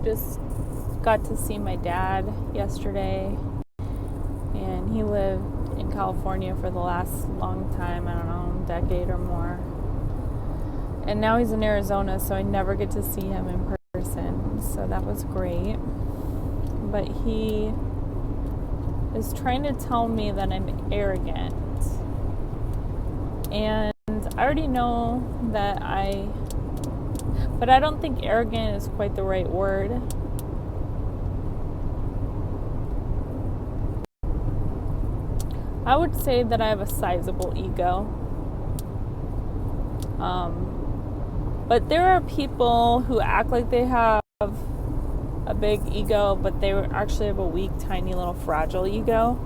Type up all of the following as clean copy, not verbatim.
just got to see my dad yesterday, and he lived in California for the last long time, I don't know, decade or more. And now he's in Arizona, so I never get to see him in person. So that was great. But he is trying to tell me that I'm arrogant. And I already know that but I don't think arrogant is quite the right word. I would say that I have a sizable ego. But there are people who act like they have a big ego, but they actually have a weak, tiny, little, fragile ego.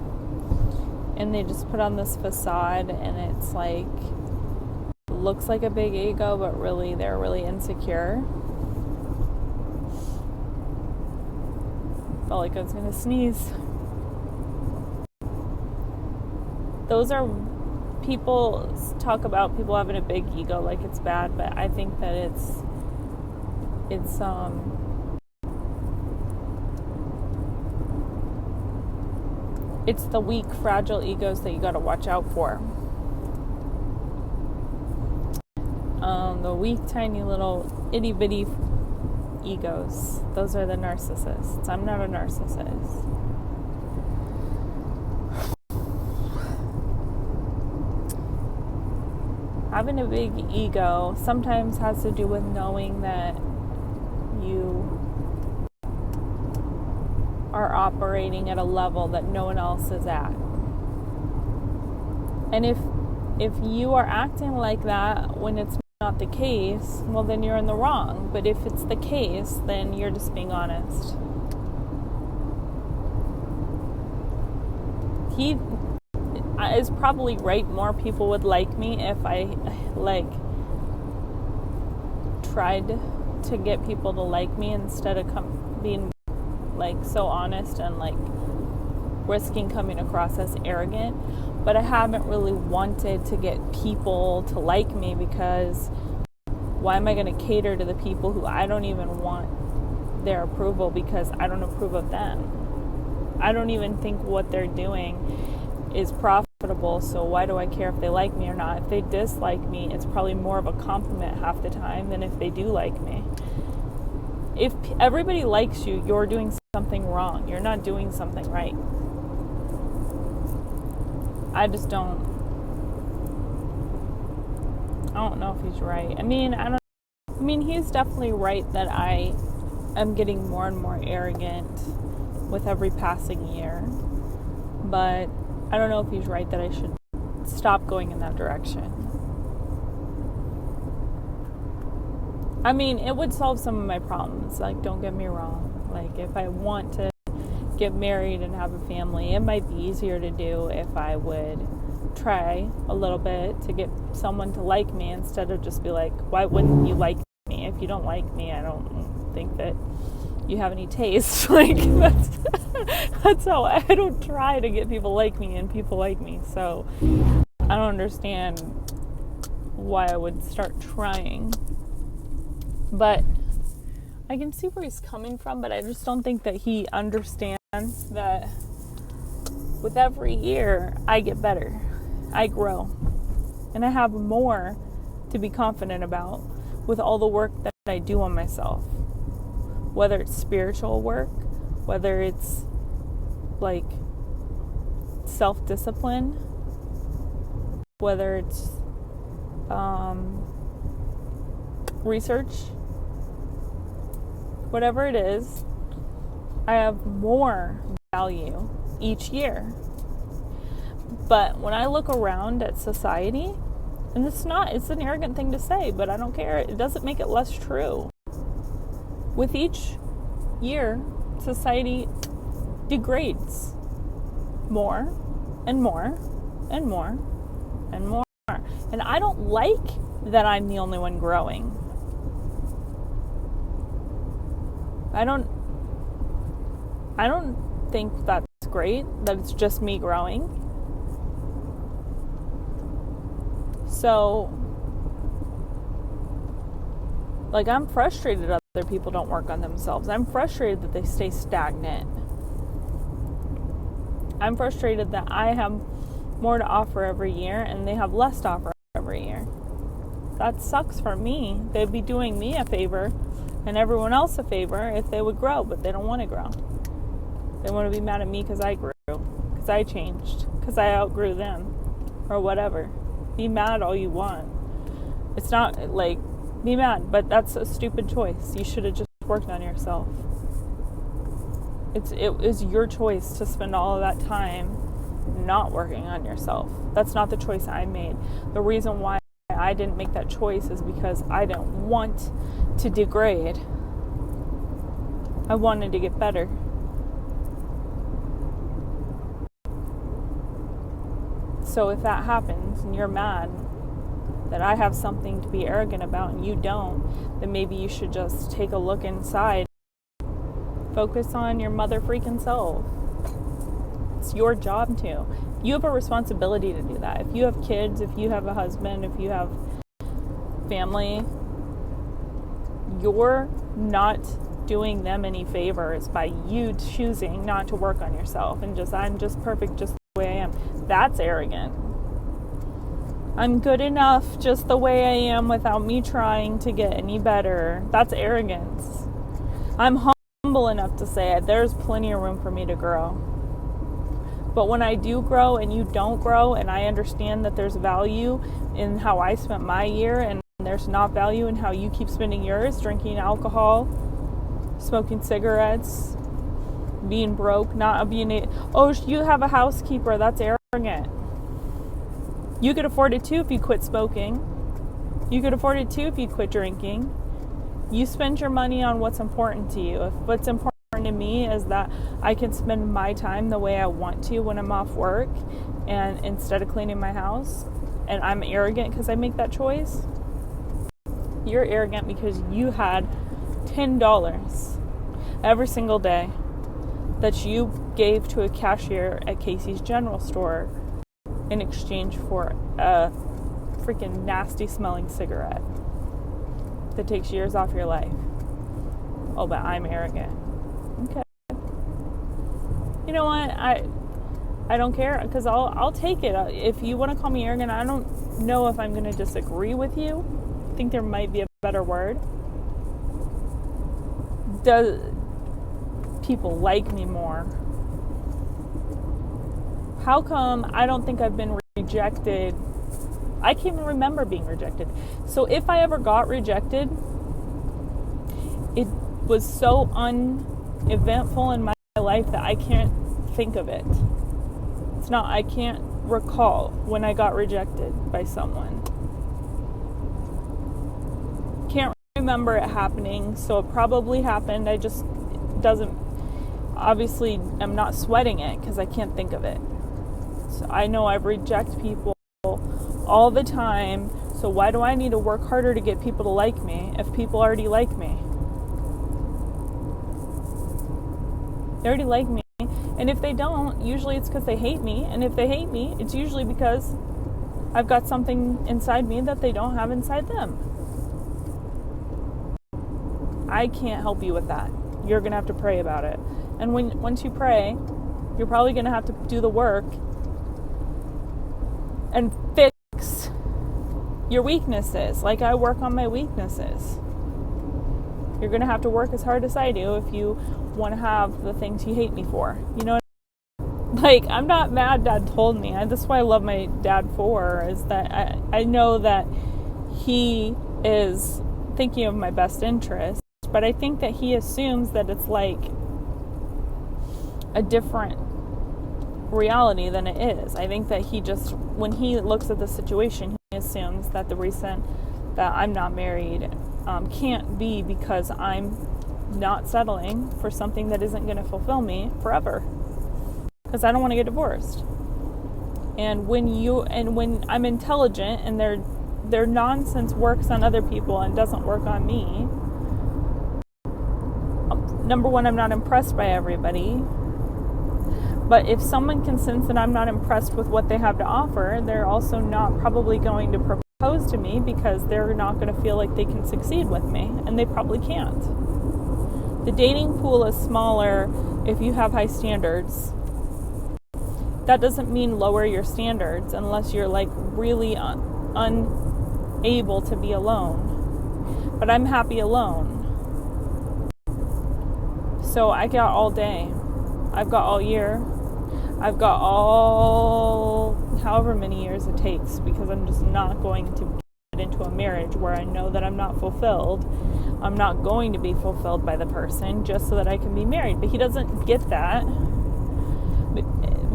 And they just put on this facade, and it's like, looks like a big ego, but really they're really insecure. Felt like I was gonna sneeze. Those are people talk about people having a big ego like it's bad, but I think that it's the weak, fragile egos that you got to watch out for. The weak, tiny, little, itty-bitty egos. Those are the narcissists. I'm not a narcissist. Having a big ego sometimes has to do with knowing that you are operating at a level that no one else is at. And if you are acting like that when it's not the case, well, then you're in the wrong. But if it's the case, then you're just being honest. He is probably right. More people would like me if I tried to get people to like me instead of being so honest and risking coming across as arrogant. But I haven't really wanted to get people to like me, because why am I going to cater to the people who I don't even want their approval, because I don't approve of them. I don't even think what they're doing is profitable, so why do I care if they like me or not? If they dislike me, it's probably more of a compliment half the time than if they do like me. If everybody likes you, you're doing something wrong. You're not doing something right. I don't know if he's right. I mean, he's definitely right that I am getting more and more arrogant with every passing year. But I don't know if he's right that I should stop going in that direction. I mean, it would solve some of my problems. Don't get me wrong. If I want to get married and have a family, it might be easier to do if I would try a little bit to get someone to like me, instead of just be like, why wouldn't you like me? If you don't like me, I don't think that you have any taste. That's how I don't try to get people like me, and people like me. So I don't understand why I would start trying. But I can see where he's coming from, but I just don't think that he understands that with every year I get better. I grow. And I have more to be confident about with all the work that I do on myself. Whether it's spiritual work, whether it's self-discipline, whether it's research, whatever it is, I have more value each year. But when I look around at society, and it's an arrogant thing to say, but I don't care. It doesn't make it less true. With each year, society degrades more and more and more and more. And I don't like that I'm the only one growing. I don't think that's great, that it's just me growing. So, I'm frustrated at other other people don't work on themselves. I'm frustrated that they stay stagnant. I'm frustrated that I have more to offer every year and they have less to offer every year. That sucks for me. They'd be doing me a favor and everyone else a favor if they would grow, but they don't want to grow. They want to be mad at me because I grew, because I changed, because I outgrew them, or whatever. Be mad all you want. It's not like, be mad, but that's a stupid choice. You should have just worked on yourself. It was your choice to spend all of that time not working on yourself. That's not the choice I made. The reason why I didn't make that choice is because I didn't want to degrade. I wanted to get better. So if that happens and you're mad that I have something to be arrogant about and you don't, then maybe you should just take a look inside. Focus on your mother freaking self. It's your job to. You have a responsibility to do that. If you have kids, if you have a husband, if you have family, you're not doing them any favors by you choosing not to work on yourself and just, I'm just perfect just the way I am. That's arrogant. I'm good enough just the way I am without me trying to get any better. That's arrogance. I'm humble enough to say there's plenty of room for me to grow. But when I do grow and you don't grow, and I understand that there's value in how I spent my year and there's not value in how you keep spending yours, drinking alcohol, smoking cigarettes, being broke, not being you have a housekeeper, that's arrogant. You could afford it too if you quit smoking. You could afford it too if you quit drinking. You spend your money on what's important to you. If what's important to me is that I can spend my time the way I want to when I'm off work and instead of cleaning my house, and I'm arrogant because I make that choice, you're arrogant because you had $10 every single day that you gave to a cashier at Casey's General Store in exchange for a freaking nasty smelling cigarette that takes years off your life. Oh, but I'm arrogant. Okay. You know what? I don't care because I'll take it. If you want to call me arrogant, I don't know if I'm going to disagree with you. I think there might be a better word. Does people like me more? How come I don't think I've been rejected? I can't even remember being rejected. So if I ever got rejected, it was so uneventful in my life that I can't think of it. I can't recall when I got rejected by someone. Can't remember it happening, so it probably happened. Obviously, I'm not sweating it because I can't think of it. So I know I reject people all the time, so why do I need to work harder to get people to like me if people already like me? They already like me. And if they don't, usually it's because they hate me. And if they hate me, it's usually because I've got something inside me that they don't have inside them. I can't help you with that. You're going to have to pray about it. And once you pray, you're probably going to have to do the work and fix your weaknesses. Like I work on my weaknesses. You're going to have to work as hard as I do if you want to have the things you hate me for. You know what I mean? Like, I'm not mad Dad told me. That's why I love my dad for, is that I know that he is thinking of my best interest, but I think that he assumes that it's like a different reality than it is. I think that he just, when he looks at the situation, he assumes that the reason that I'm not married can't be because I'm not settling for something that isn't going to fulfill me forever, because I don't want to get divorced. And when I'm intelligent and their nonsense works on other people and doesn't work on me, number one, I'm not impressed by everybody. But if someone can sense that I'm not impressed with what they have to offer, they're also not probably going to opposed to me because they're not going to feel like they can succeed with me, and they probably can't. The dating pool is smaller if you have high standards. That doesn't mean lower your standards unless you're like really unable to be alone. But I'm happy alone. So I got all day. I've got all year. I've got all however many years it takes, because I'm just not going to get into a marriage where I know that I'm not fulfilled. I'm not going to be fulfilled by the person just so that I can be married. But he doesn't get that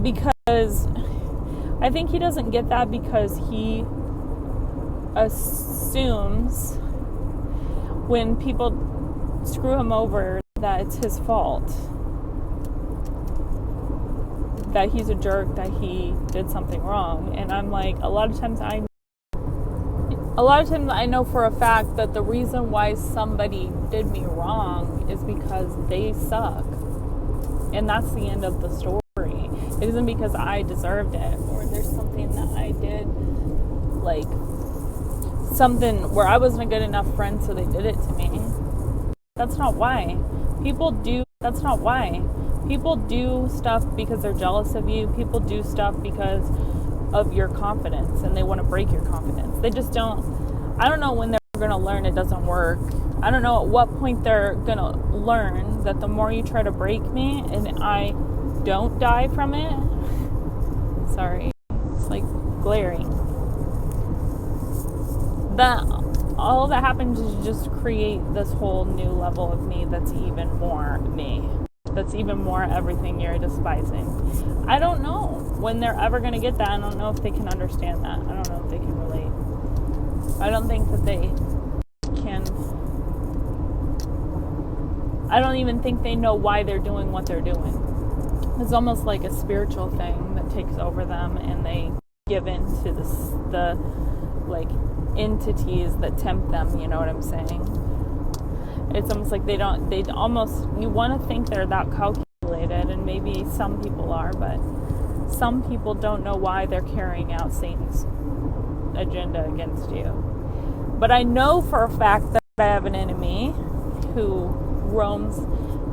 because I think he doesn't get that because he assumes when people screw him over that it's his fault, that he's a jerk, that he did something wrong. And I'm like, a lot of times I know for a fact that the reason why somebody did me wrong is because they suck, and that's the end of the story. It isn't because I deserved it, or there's something that I did, like something where I wasn't a good enough friend, so they did it to me. That's not why. People do stuff because they're jealous of you. People do stuff because of your confidence, and they want to break your confidence. They just don't. I don't know when they're going to learn it doesn't work. I don't know at what point they're going to learn that the more you try to break me and I don't die from it. Sorry, it's like glaring. That all that happens is just create this whole new level of me that's even more me. That's even more everything you're despising. I don't know when they're ever going to get that. I don't know if they can understand that. I don't know if they can relate. I don't think that they can. I don't even think they know why they're doing what they're doing. It's almost like a spiritual thing that takes over them, and they give in to the like entities that tempt them, you know what I'm saying? It's almost like you want to think they're that calculated, and maybe some people are, but some people don't know why they're carrying out Satan's agenda against you. But I know for a fact that I have an enemy who roams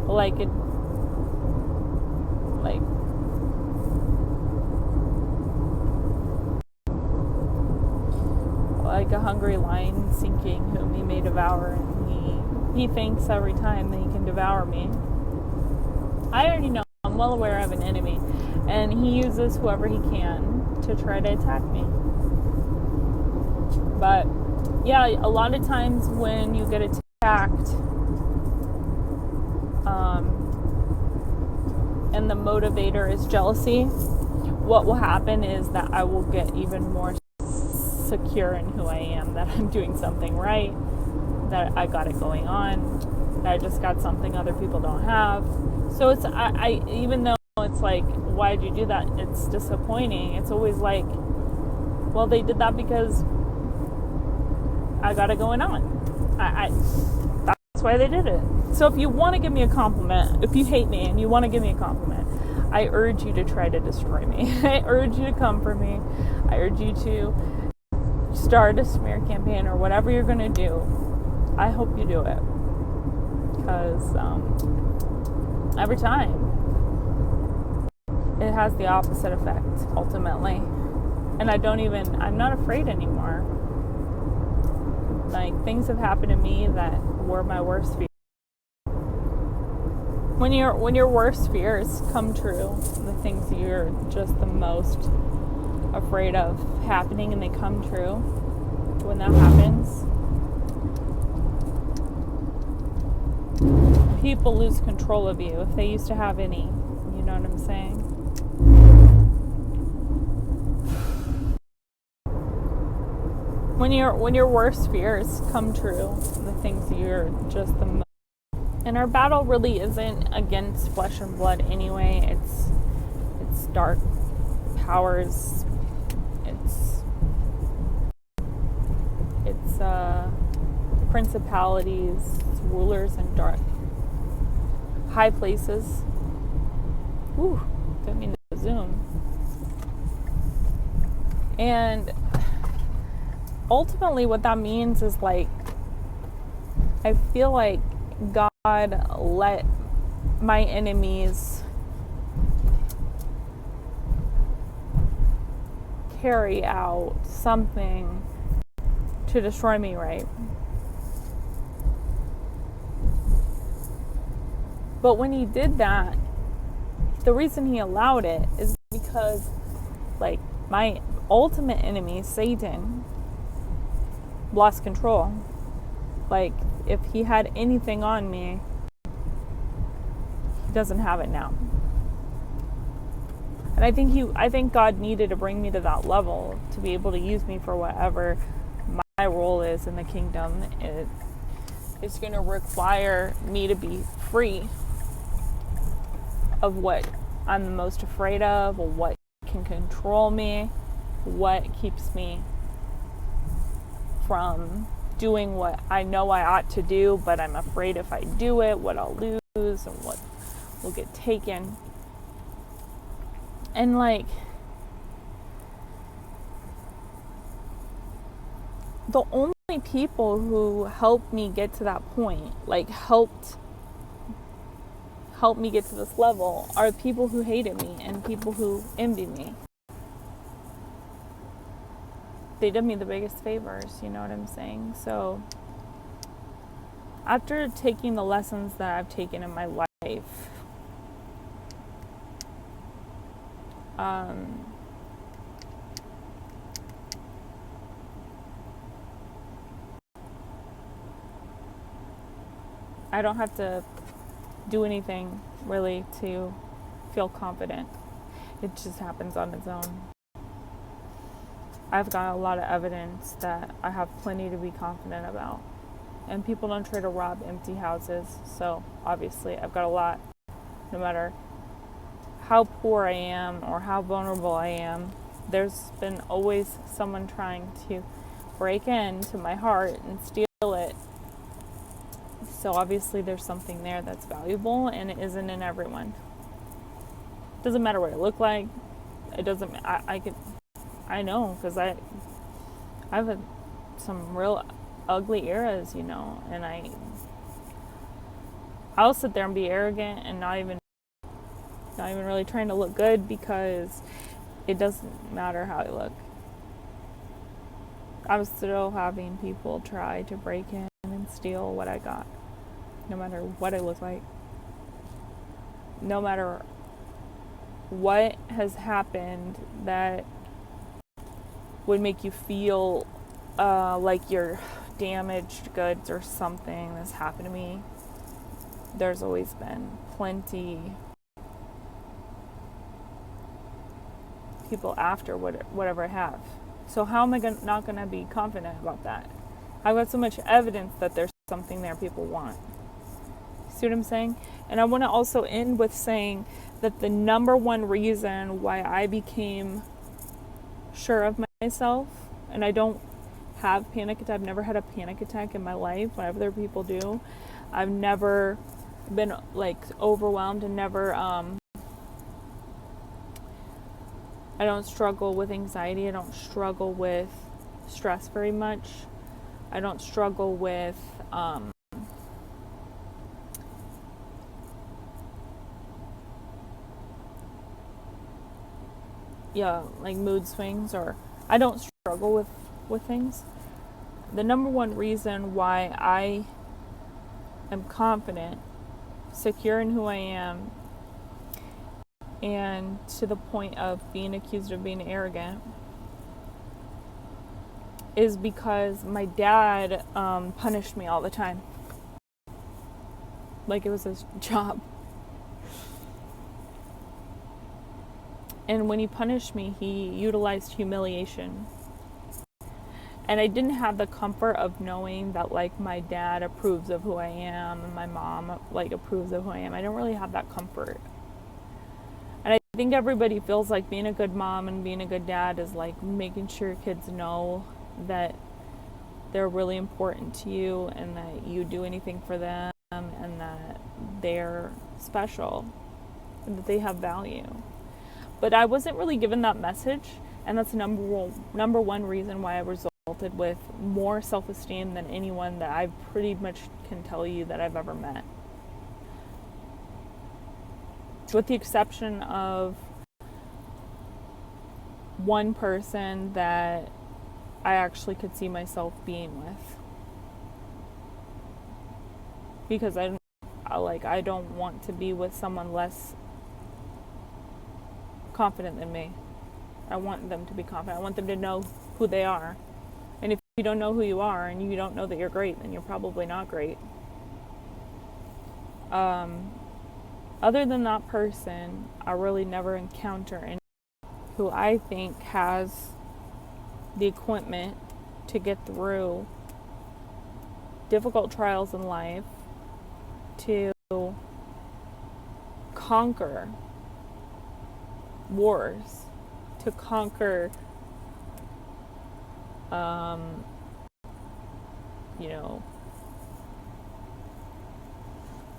like a hungry lion seeking whom he may devour, and he thinks every time that he can devour me. I already know, I'm well aware of an enemy, and he uses whoever he can to try to attack me. But yeah, a lot of times when you get attacked, and the motivator is jealousy, what will happen is that I will get even more secure in who I am, that I'm doing something right, that I got it going on, that I just got something other people don't have. So it's I even though it's like, why did you do that? It's disappointing. It's always like, well, they did that because I got it going on. That's why they did it. So if you want to give me a compliment, if you hate me and you want to give me a compliment, I urge you to try to destroy me. I urge you to come for me. I urge you to start a smear campaign or whatever you're going to do. I hope you do it. Because every time it has the opposite effect, ultimately. And I'm not afraid anymore. Like, things have happened to me that were my worst fears. When your worst fears come true, the things that you're just the most afraid of happening and they come true, when that happens, people lose control of you if they used to have any. You know what I'm saying? When your worst fears come true, the things that you're just the most. And our battle really isn't against flesh and blood anyway. It's dark powers. It's principalities, it's rulers in dark high places. Ooh, didn't mean to zoom. And ultimately what that means is like, I feel like God let my enemies carry out something to destroy me, right? But when he did that, the reason he allowed it is because, like, my ultimate enemy, Satan, lost control. Like, if he had anything on me, he doesn't have it now. And I think God needed to bring me to that level to be able to use me for whatever my role is in the kingdom. It's going to require me to be free of what I'm the most afraid of, or what can control me, what keeps me from doing what I know I ought to do, but I'm afraid if I do it, what I'll lose and what will get taken. And like, the only people who helped me get to that point, like helped me get to this level, are people who hated me and people who envied me. They did me the biggest favors, you know what I'm saying? So after taking the lessons that I've taken in my life, I don't have to do anything really to feel confident. It just happens on its own. I've got a lot of evidence that I have plenty to be confident about. And people don't try to rob empty houses, so obviously I've got a lot. No matter how poor I am or how vulnerable I am, there's been always someone trying to break into my heart and steal it. So obviously there's something there that's valuable, and it isn't in everyone. Doesn't matter what I look like. It doesn't. I know, because I've had some real ugly eras, you know, and I'll sit there and be arrogant and not even really trying to look good, because it doesn't matter how I look. I'm still having people try to break in and steal what I got, no matter what I look like, no matter what has happened that would make you feel like you're damaged goods or something that's happened to me. There's always been plenty people after whatever I have. So how am I not going to be confident about that? I've got so much evidence that there's something there people want. See what I'm saying? And I want to also end with saying that the number one reason why I became sure of myself, and I don't have panic attack. I've never had a panic attack in my life. When other people do, I've never been like overwhelmed, and never. I don't struggle with anxiety. I don't struggle with stress very much. I don't struggle with like mood swings, or I don't struggle with things. The number one reason why I am confident, secure in who I am, and to the point of being accused of being arrogant, is because my dad punished me all the time. Like it was his job. And when he punished me, he utilized humiliation. And I didn't have the comfort of knowing that, like, my dad approves of who I am and my mom, like, approves of who I am. I don't really have that comfort. And I think everybody feels like being a good mom and being a good dad is, like, making sure kids know that they're really important to you and that you do anything for them and that they're special and that they have value. But I wasn't really given that message, and that's number one reason why I with more self-esteem than anyone that I pretty much can tell you that I've ever met. With the exception of one person that I actually could see myself being with. Because I don't want to be with someone less confident than me. I want them to be confident. I want them to know who they are. And if you don't know who you are and you don't know that you're great, then you're probably not great. Other than that person, I really never encounter anyone who I think has the equipment to get through difficult trials in life, to conquer wars, to conquer,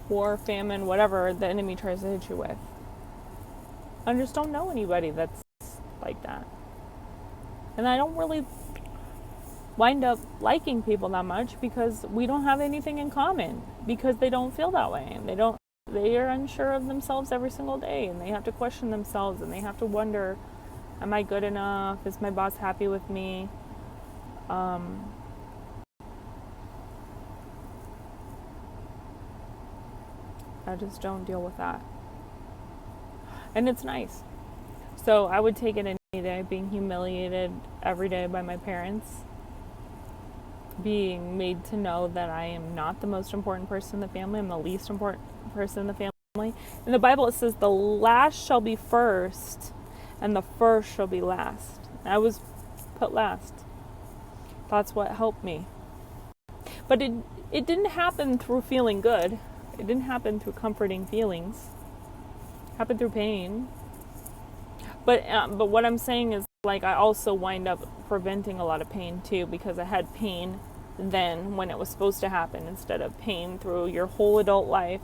war, famine, whatever the enemy tries to hit you with. I just don't know anybody that's like that. And I don't really wind up liking people that much because we don't have anything in common, because they don't feel that way. They are unsure of themselves every single day, and they have to question themselves, and they have to wonder, am I good enough? Is my boss happy with me? I just don't deal with that. And it's nice. So I would take it any day, being humiliated every day by my parents, being made to know that I am not the most important person in the family, I'm the least important person in the family. In the Bible it says the last shall be first and the first shall be last. I was put last. That's what helped me. But it didn't happen through feeling good. It didn't happen through comforting feelings. It happened through pain. But what I'm saying is, like, I also wind up preventing a lot of pain too, because I had pain then when it was supposed to happen, instead of pain through your whole adult life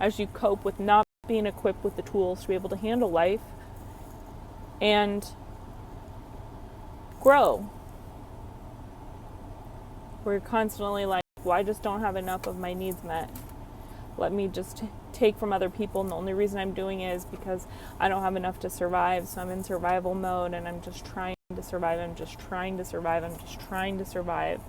as you cope with not being equipped with the tools to be able to handle life and grow. We're constantly like, well, I just don't have enough of my needs met. Let me just take from other people, and the only reason I'm doing it is because I don't have enough to survive, so I'm in survival mode and I'm just trying to survive, I'm just trying to survive,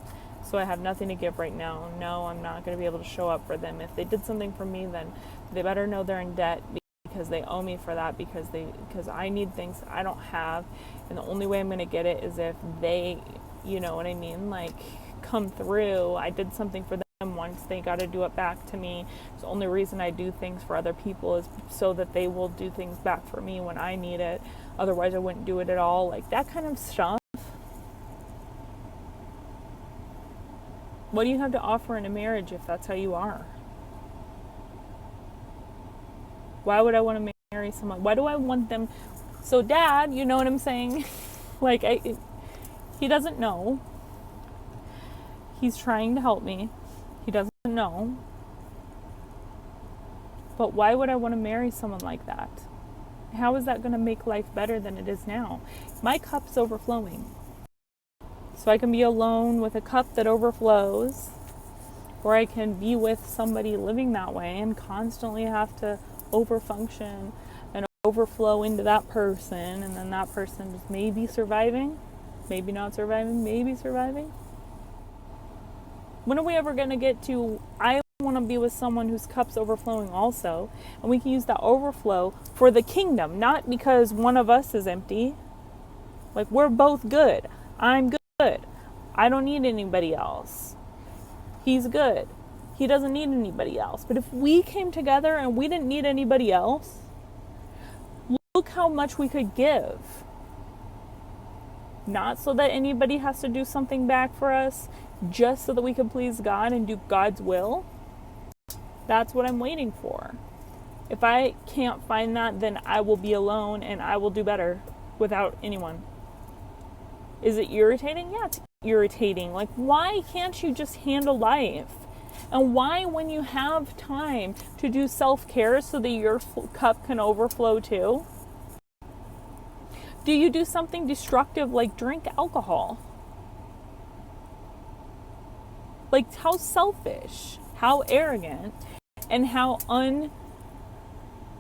so I have nothing to give right now. No, I'm not going to be able to show up for them. If they did something for me, then they better know they're in debt, because they owe me for that, because I need things I don't have, and the only way I'm going to get it is if they, you know what I mean, like, come through. I did something for them once, they got to do it back to me. The only reason I do things for other people is so that they will do things back for me when I need it. Otherwise I wouldn't do it at all. Like, that kind of stuff. What do you have to offer in a marriage if that's how you are? Why would I want to marry someone? Why do I want them? So Dad, you know what I'm saying? Like, he doesn't know. He's trying to help me. He doesn't know. But why would I want to marry someone like that? How is that going to make life better than it is now? My cup's overflowing. So I can be alone with a cup that overflows, or I can be with somebody living that way and constantly have to overfunction and overflow into that person, and then that person just maybe surviving, maybe not surviving, maybe surviving. When are we ever going to get to, I want to be with someone whose cup's overflowing also, and we can use that overflow for the kingdom, not because one of us is empty. Like, we're both good. I'm good. I don't need anybody else. He's good. He doesn't need anybody else. But if we came together and we didn't need anybody else, look how much we could give. Not so that anybody has to do something back for us, just so that we can please God and do God's will. That's what I'm waiting for. If I can't find that, then I will be alone and I will do better without anyone. Is it irritating? Yeah, it's irritating. Like, why can't you just handle life? And why, when you have time to do self-care so that your cup can overflow too, do you do something destructive like drink alcohol? Like, how selfish, how arrogant, and how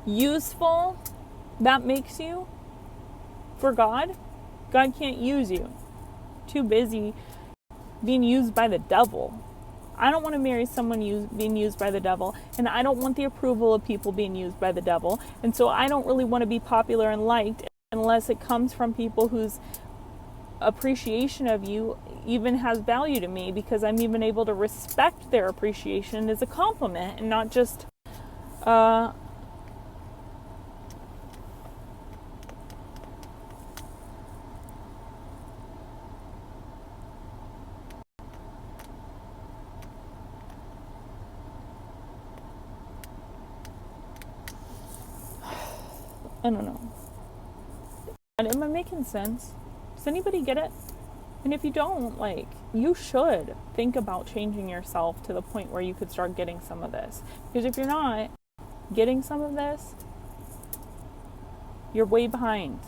unuseful that makes you for God. God can't use you. Too busy being used by the devil. I don't want to marry someone being used by the devil, and I don't want the approval of people being used by the devil. And so I don't really want to be popular and liked unless it comes from people whose appreciation of you even has value to me, because I'm even able to respect their appreciation as a compliment and not just I don't know. And am I making sense? Does anybody get it? And if you don't, like, you should think about changing yourself to the point where you could start getting some of this. Because if you're not getting some of this, you're way behind.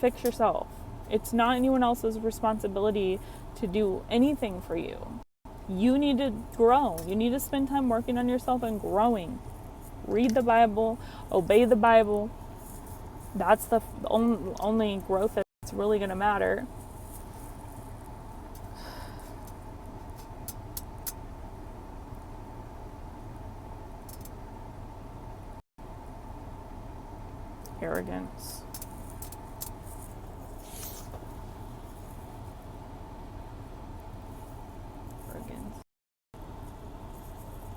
Fix yourself. It's not anyone else's responsibility to do anything for you. You need to grow. You need to spend time working on yourself and growing. Read the Bible, obey the Bible. That's the only growth that's really going to matter. Arrogance.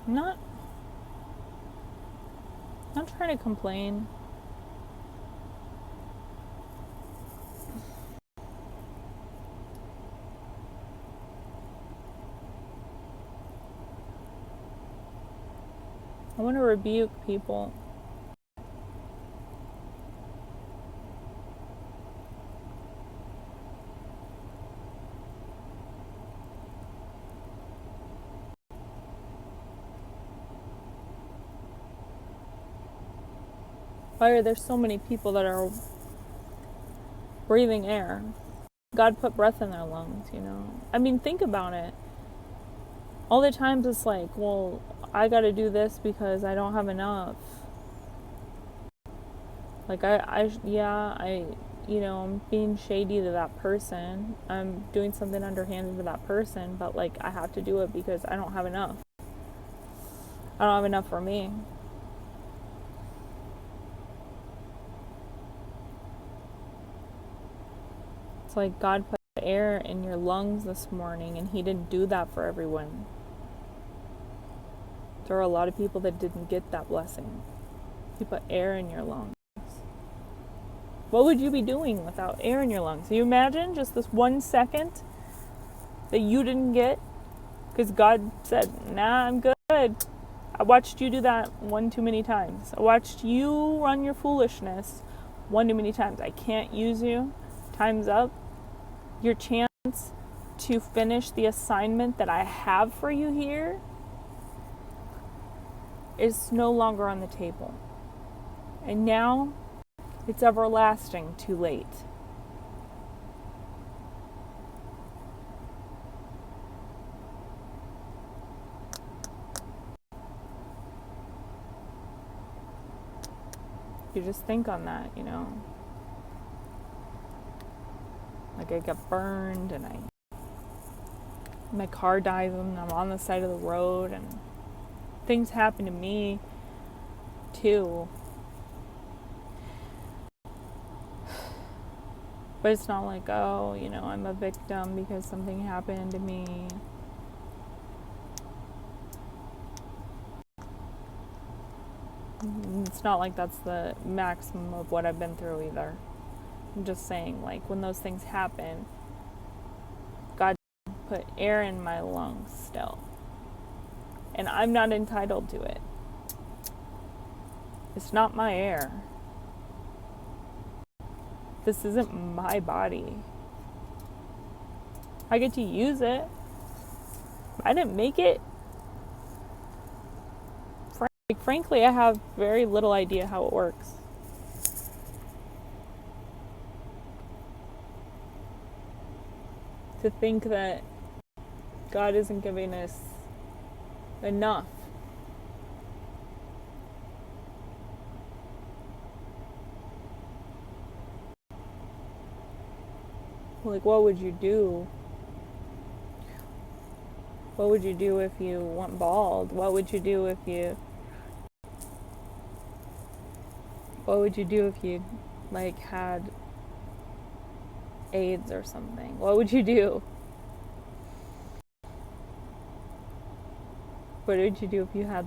I'm not trying to complain. I want to rebuke people. Why are there so many people that are breathing air? God put breath in their lungs, you know? I mean, think about it. All the times it's like, well, I gotta do this because I don't have enough. Like, I'm being shady to that person. I'm doing something underhanded to that person, but, like, I have to do it because I don't have enough. I don't have enough for me. It's like God put air in your lungs this morning, and He didn't do that for everyone. There are a lot of people that didn't get that blessing. He put air in your lungs. What would you be doing without air in your lungs? Can you imagine just this 1 second that you didn't get? Because God said, nah, I'm good. I watched you do that one too many times. I watched you run your foolishness one too many times. I can't use you. Time's up. Your chance to finish the assignment that I have for you here is no longer on the table. And now it's everlasting too late. You just think on that, you know. Like, I get burned and my car dies and I'm on the side of the road, and things happen to me too. But it's not like, oh, you know, I'm a victim because something happened to me. It's not like that's the maximum of what I've been through either. I'm just saying, like, when those things happen, God put air in my lungs still. And I'm not entitled to it. It's not my air. This isn't my body. I get to use it. I didn't make it. Frankly, I have very little idea how it works. To think that God isn't giving us enough. Like, what would you do? What would you do if you went bald? What would you do if you like had AIDS or something? What would you do? What would you do if you had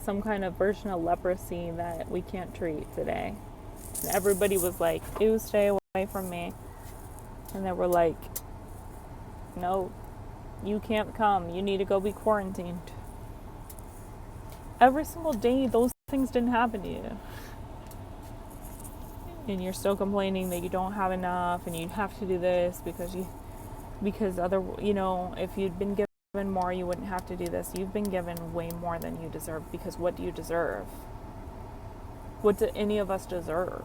some kind of version of leprosy that we can't treat today? And everybody was like, ew, stay away from me. And they were like, no, you can't come. You need to go be quarantined. Every single day, those things didn't happen to you. And you're still complaining that you don't have enough and you have to do this because if you'd been given more, you wouldn't have to do this. You've been given way more than you deserve, because what do you deserve? What do any of us deserve?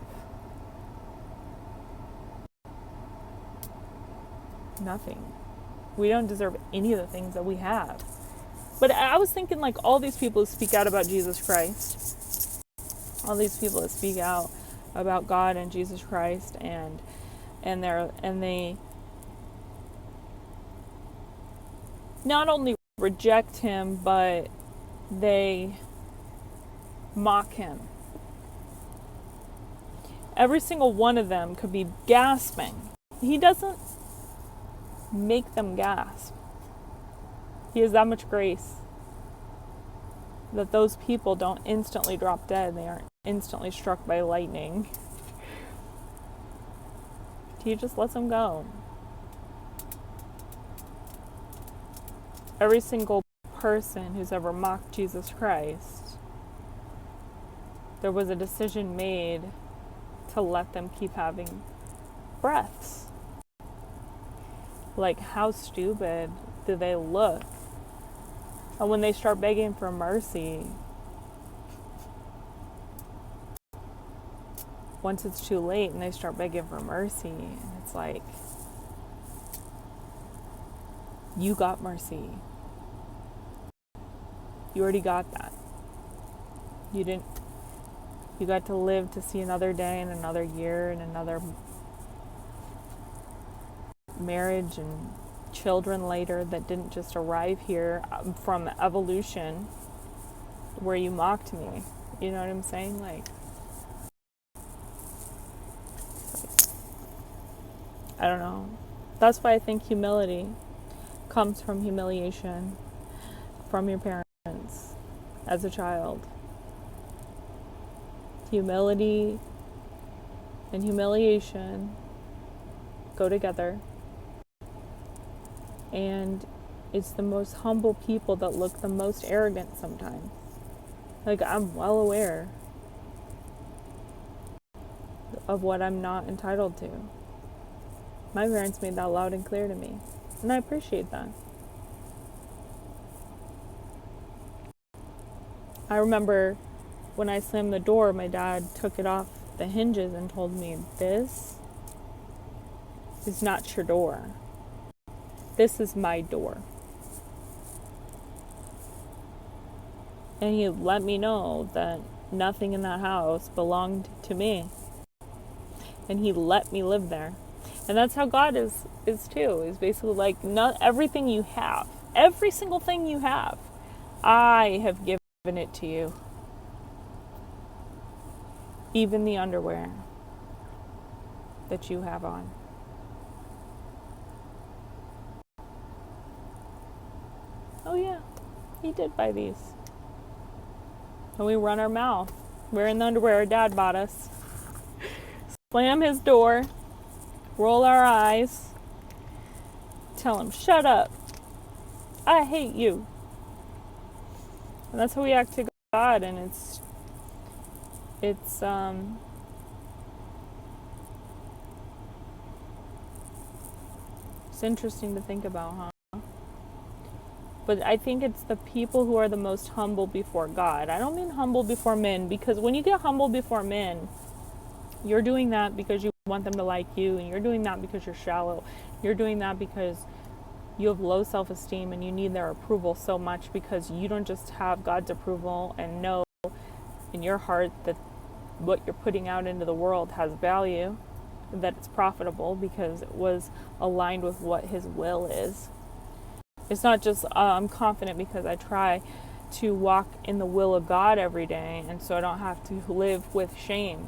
Nothing. We don't deserve any of the things that we have. But I was thinking, like, all these people who speak out about Jesus Christ, all these people that speak out about God and Jesus Christ, and they not only reject him, but they mock him. Every single one of them could be gasping. He doesn't make them gasp. He has that much grace that those people don't instantly drop dead. They aren't instantly struck by lightning. He just lets them go. Every single person who's ever mocked Jesus Christ, there was a decision made to let them keep having breaths. Like, how stupid do they look? And when they start begging for mercy, once it's too late and they start begging for mercy, and it's like, you got mercy. You already got that. You got to live to see another day and another year and another marriage and children later that didn't just arrive here from evolution where you mocked me. You know what I'm saying? Like, I don't know. That's why I think humility comes from humiliation from your parents as a child. Humility and humiliation go together. And it's the most humble people that look the most arrogant sometimes. Like, I'm well aware of what I'm not entitled to. My parents made that loud and clear to me, and I appreciate that. I remember when I slammed the door, my dad took it off the hinges and told me, this is not your door. This is my door. And he let me know that nothing in that house belonged to me. And he let me live there. And that's how God is too. Is basically like, not everything you have, every single thing you have, I have given it to you. Even the underwear that you have on. Oh yeah, he did buy these. And we run our mouth. Wearing the underwear our dad bought us. Slam his door. Roll our eyes. Tell him, shut up. I hate you. And that's how we act to God, and it's interesting to think about, huh? But I think it's the people who are the most humble before God. I don't mean humble before men, because when you get humble before men, you're doing that because you want them to like you, and you're doing that because you're shallow. You're doing that because you have low self-esteem and you need their approval so much because you don't just have God's approval and know in your heart that what you're putting out into the world has value, that it's profitable because it was aligned with what His will is. It's not just, I'm confident because I try to walk in the will of God every day, and so I don't have to live with shame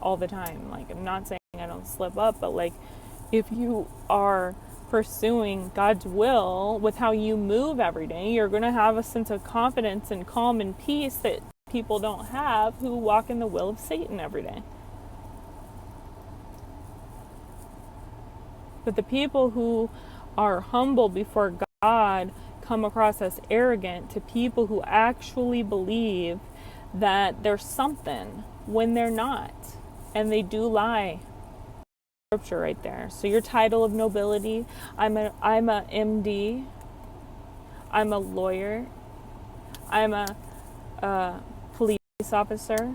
all the time. Like, I'm not saying I don't slip up, but like, if you are pursuing God's will with how you move every day, you're going to have a sense of confidence and calm and peace that people don't have who walk in the will of Satan every day. But the people who are humble before God come across as arrogant to people who actually believe that there's something when they're not. And they do lie. Scripture right there. So your title of nobility, I'm a MD, I'm a lawyer, I'm a police officer,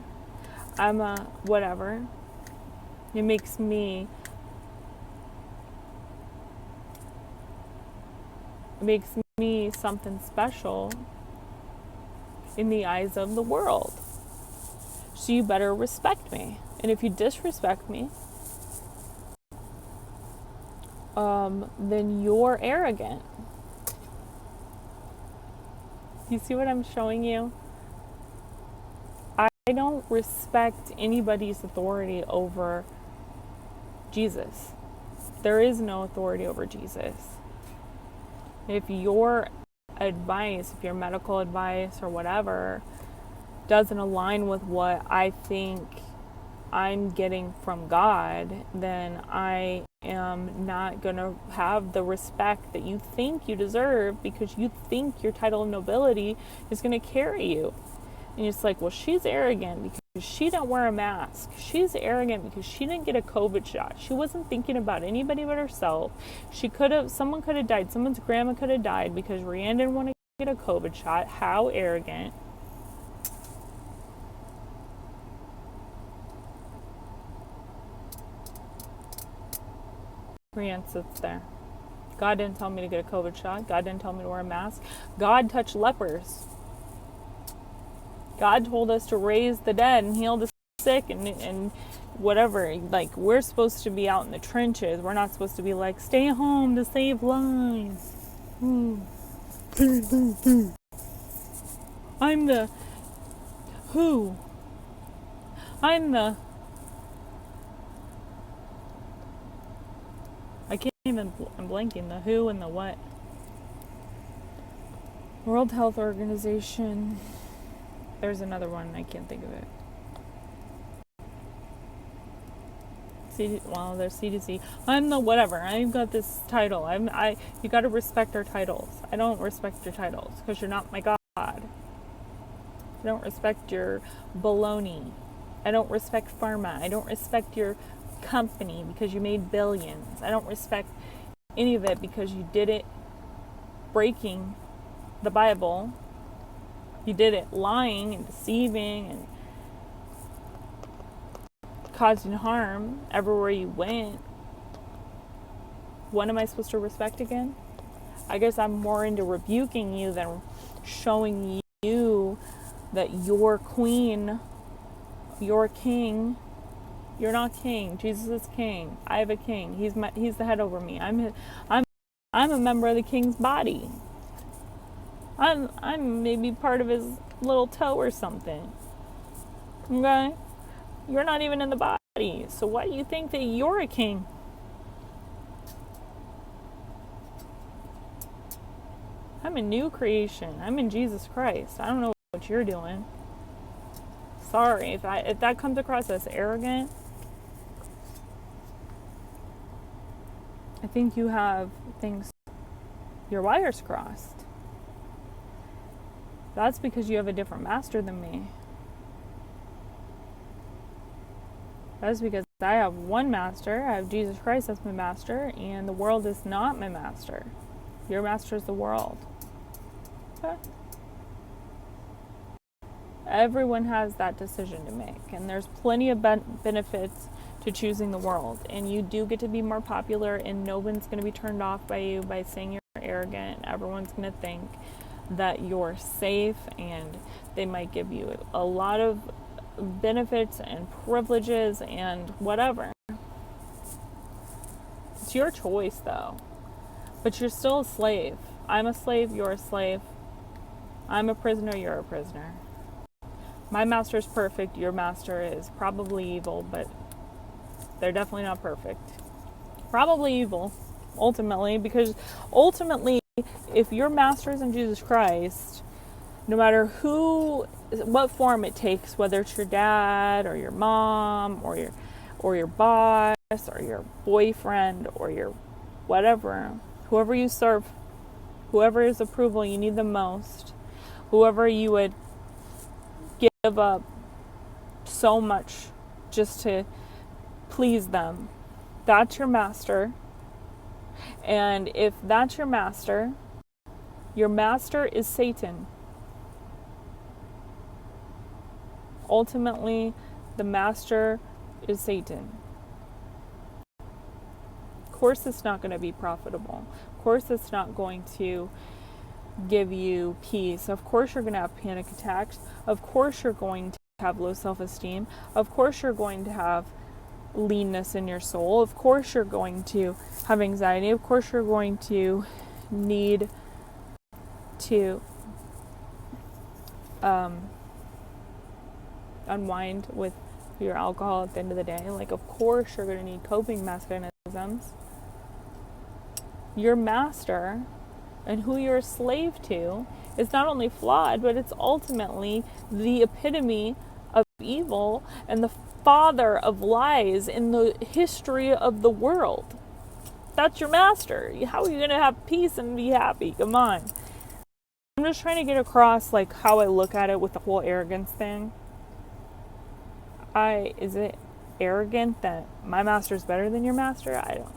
I'm a whatever. It makes me something special in the eyes of the world. So you better respect me. And if you disrespect me, then you're arrogant. You see what I'm showing you? I don't respect anybody's authority over Jesus. There is no authority over Jesus. If your advice, if your medical advice or whatever doesn't align with what I think I'm getting from God, then I am not going to have the respect that you think you deserve because you think your title of nobility is going to carry you. And it's like, well, she's arrogant because she didn't wear a mask. She's arrogant because she didn't get a COVID shot. She wasn't thinking about anybody but herself. Someone could have died. Someone's grandma could have died because Rianne didn't want to get a COVID shot. How arrogant. Rianne sits there. God didn't tell me to get a COVID shot. God didn't tell me to wear a mask. God touched lepers. God told us to raise the dead and heal the sick and whatever. Like, we're supposed to be out in the trenches. We're not supposed to be like, stay home to save lives. I'm the who. I'm blanking. The who and the what. World Health Organization. There's another one, I can't think of it. There's CDC. I'm the whatever. I've got this title. You got to respect our titles. I don't respect your titles because you're not my God. I don't respect your baloney. I don't respect pharma. I don't respect your company because you made billions. I don't respect any of it because you did it breaking the Bible. You did it lying and deceiving and causing harm everywhere you went. What am I supposed to respect again? I guess I'm more into rebuking you than showing you that you're queen, you're king. You're not king. Jesus is king. I have a king. He's the head over me. I'm a member of the king's body. I'm maybe part of his little toe or something. Okay? You're not even in the body. So why do you think that you're a king? I'm a new creation. I'm in Jesus Christ. I don't know what you're doing. Sorry if that comes across as arrogant. I think you have your wires crossed. That's because you have a different master than me. That's because I have one master. I have Jesus Christ as my master, and the world is not my master. Your master is the world. Okay. Everyone has that decision to make, and there's plenty of benefits to choosing the world. And you do get to be more popular, and no one's going to be turned off by you by saying you're arrogant. Everyone's going to think that you're safe, and they might give you a lot of benefits and privileges and whatever. It's your choice, though. But you're still a slave. I'm a slave, you're a slave. I'm a prisoner, you're a prisoner. My master's perfect, your master is probably evil, but they're definitely not perfect. Probably evil, ultimately, because ultimately, if your master is in Jesus Christ, no matter what form it takes, whether it's your dad or your mom or your boss or your boyfriend or your whatever, whoever you serve, whoever's approval you need the most, whoever you would give up so much just to please them, that's your master. And if that's your master is Satan. Ultimately, the master is Satan. Of course it's not going to be profitable. Of course it's not going to give you peace. Of course you're going to have panic attacks. Of course you're going to have low self-esteem. Of course you're going to have leanness in your soul. Of course you're going to have anxiety. Of course you're going to need to unwind with your alcohol at the end of the day. Like, of course you're going to need coping mechanisms. Your master and who you're a slave to is not only flawed, but it's ultimately the epitome of evil and the father of lies in the history of the world. That's your master. How are you going to have peace and be happy? Come on. I'm just trying to get across like how I look at it with the whole arrogance thing. Is it arrogant that my master's better than your master? I don't.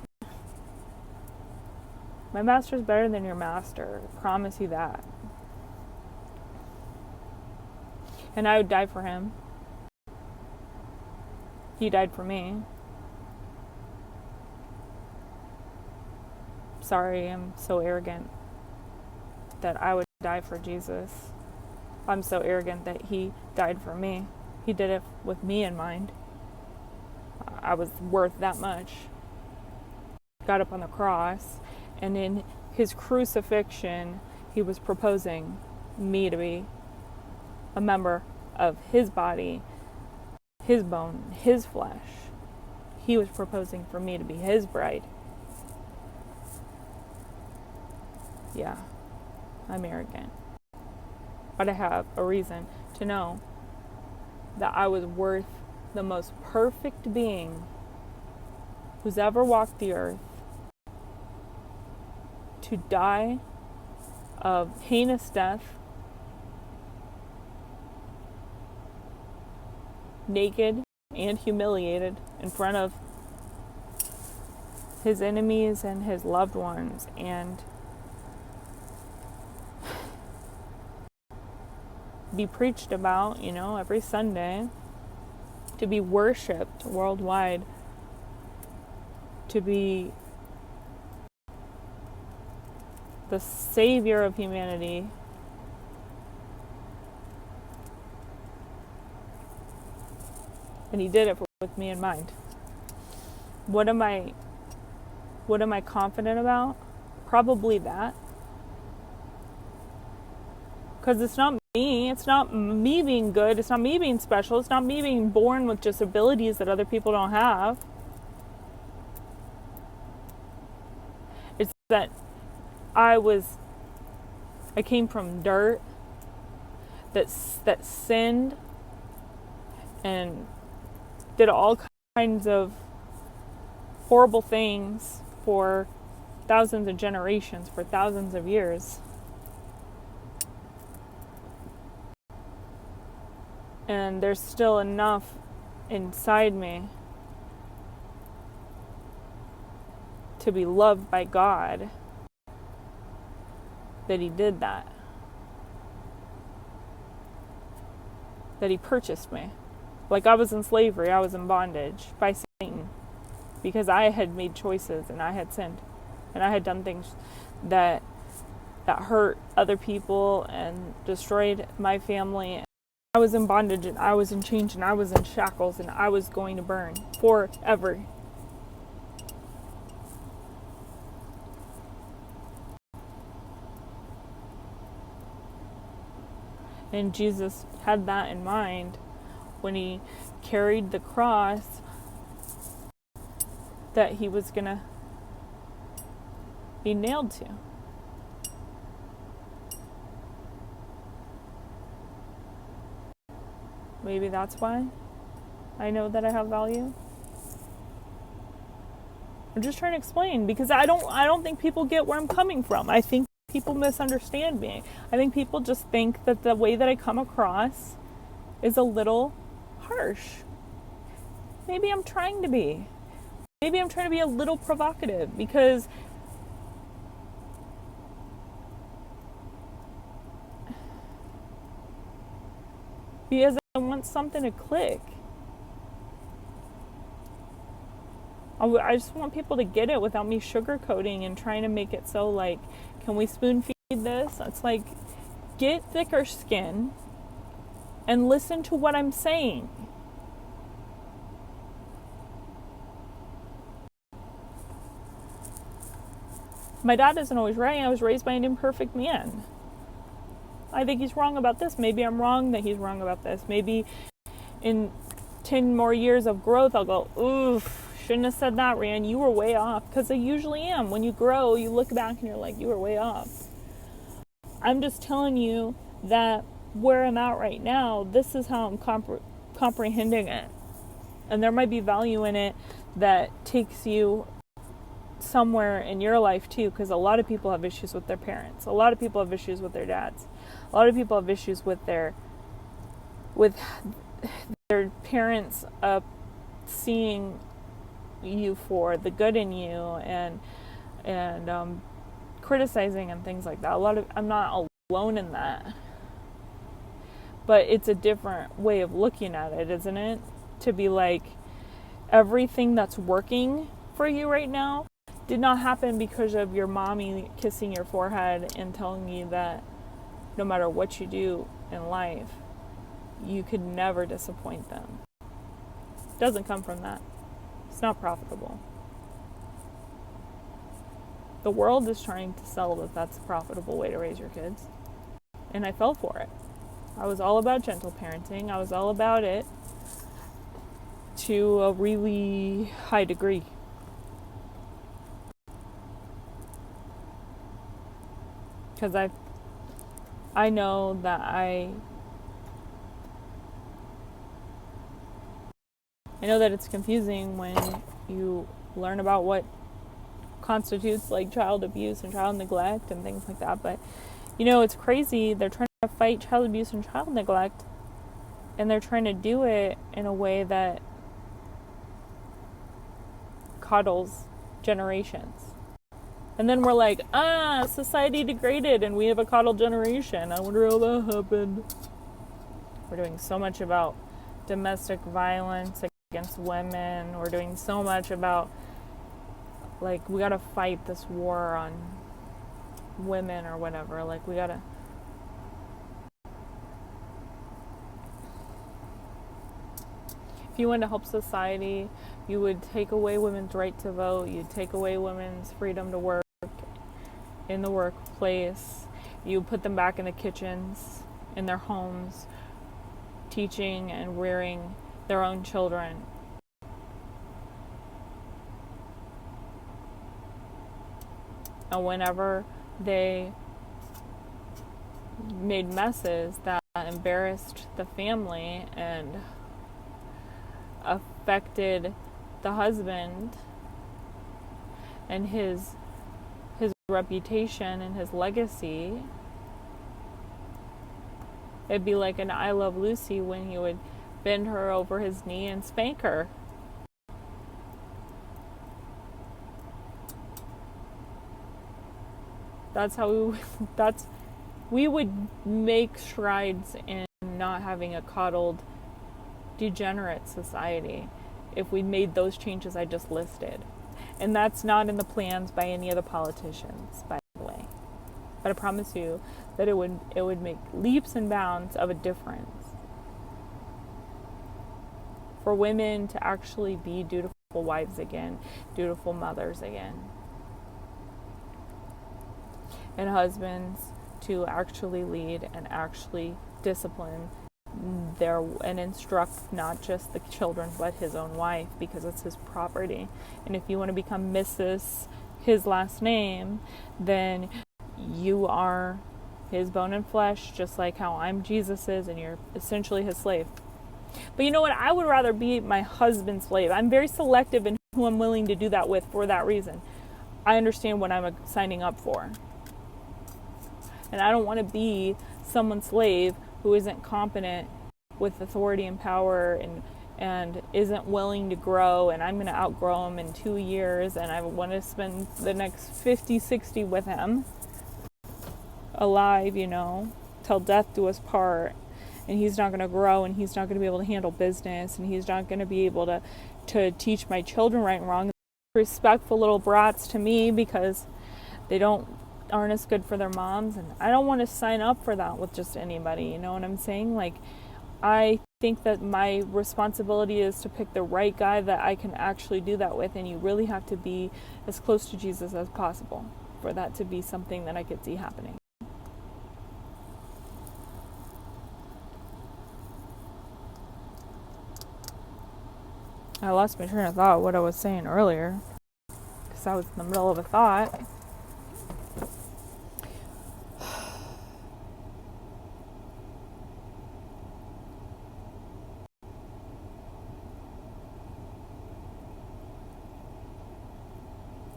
My master's better than your master. I promise you that. And I would die for him. He died for me. Sorry, I'm so arrogant that I would die for Jesus. I'm so arrogant that he died for me. He did it with me in mind. I was worth that much. Got up on the cross, and in his crucifixion, he was proposing me to be a member of his body, his bone, his flesh. He was proposing for me to be his bride. Yeah, I'm arrogant. But I have a reason to know that I was worth the most perfect being who's ever walked the earth to die of heinous death, naked and humiliated in front of his enemies and his loved ones, and be preached about, every Sunday, to be worshipped worldwide, to be the savior of humanity. And he did it with me in mind. What am I confident about? Probably that. Because it's not me. It's not me being good. It's not me being special. It's not me being born with just abilities that other people don't have. It's that I came from dirt that sinned and did all kinds of horrible things for thousands of generations, for thousands of years. And there's still enough inside me to be loved by God that he did that. That he purchased me. Like I was in slavery, I was in bondage by Satan. because I had made choices and I had sinned and I had done things that hurt other people and destroyed my family. I was in bondage and I was in chains and I was in shackles and I was going to burn forever. And Jesus had that in mind when he carried the cross that he was going to be nailed to. Maybe that's why I know that I have value. I'm just trying to explain, because I don't think people get where I'm coming from. I think people misunderstand me. I think people just think that the way that I come across is a little harsh. Maybe I'm trying to be. Maybe I'm trying to be a little provocative because I want something to click. I just want people to get it without me sugarcoating and trying to make it so like, can we spoon feed this? It's like, get thicker skin and listen to what I'm saying. My dad isn't always right. I was raised by an imperfect man. I think he's wrong about this. Maybe I'm wrong that he's wrong about this. Maybe in 10 more years of growth, I'll go, oof, shouldn't have said that, Rand. You were way off. Because I usually am. When you grow, you look back and you're like, you were way off. I'm just telling you that where I'm at right now, this is how I'm comprehending it. And there might be value in it that takes you somewhere in your life too, because a lot of people have issues with their parents. A lot of people have issues with their dads. A lot of people have issues with their parents seeing you for the good in you and criticizing and things like that. I'm not alone in that. But it's a different way of looking at it, isn't it? To be like, everything that's working for you right now did not happen because of your mommy kissing your forehead and telling you that no matter what you do in life, you could never disappoint them. It doesn't come from that. It's not profitable. The world is trying to sell that that's a profitable way to raise your kids. And I fell for it. I was all about gentle parenting. I was all about it to a really high degree. Because I know that I know that it's confusing when you learn about what constitutes like child abuse and child neglect and things like that. But it's crazy. They're trying to fight child abuse and child neglect, and they're trying to do it in a way that coddles generations. And then we're like, society degraded and we have a coddled generation. I wonder how that happened. We're doing so much about domestic violence against women. We're doing so much about, like, we gotta fight this war on women or whatever. Like, we gotta... If you want to help society, you would take away women's right to vote. You'd take away women's freedom to work in the workplace. You put them back in the kitchens, in their homes, teaching and rearing their own children. And whenever they made messes that embarrassed the family and affected the husband and his reputation and his legacy, it'd be like an I Love Lucy when he would bend her over his knee and spank her. That's how we would make strides in not having a coddled, degenerate society. if we made those changes I just listed. And that's not in the plans by any of the politicians, by the way. But I promise you that it would make leaps and bounds of a difference for women to actually be dutiful wives again, dutiful mothers again, and husbands to actually lead and actually discipline and instruct not just the children but his own wife, because it's his property. And if you want to become Mrs. his last name, then you are his bone and flesh, just like how I'm Jesus's, and you're essentially his slave. But you know what? I would rather be my husband's slave. I'm very selective in who I'm willing to do that with for that reason. I understand what I'm signing up for. And I don't want to be someone's slave who isn't competent with authority and power and isn't willing to grow, and I'm going to outgrow him in 2 years, and I want to spend the next 50, 60 with him alive, till death do us part. And he's not going to grow, and he's not going to be able to handle business, and he's not going to be able to teach my children right and wrong. Respectful little brats to me because they aren't as good for their moms, and I don't want to sign up for that with just anybody. You know what I'm saying? Like, I think that my responsibility is to pick the right guy that I can actually do that with, and you really have to be as close to Jesus as possible for that to be something that I could see happening. I lost my train of thought, what I was saying earlier, because I was in the middle of a thought.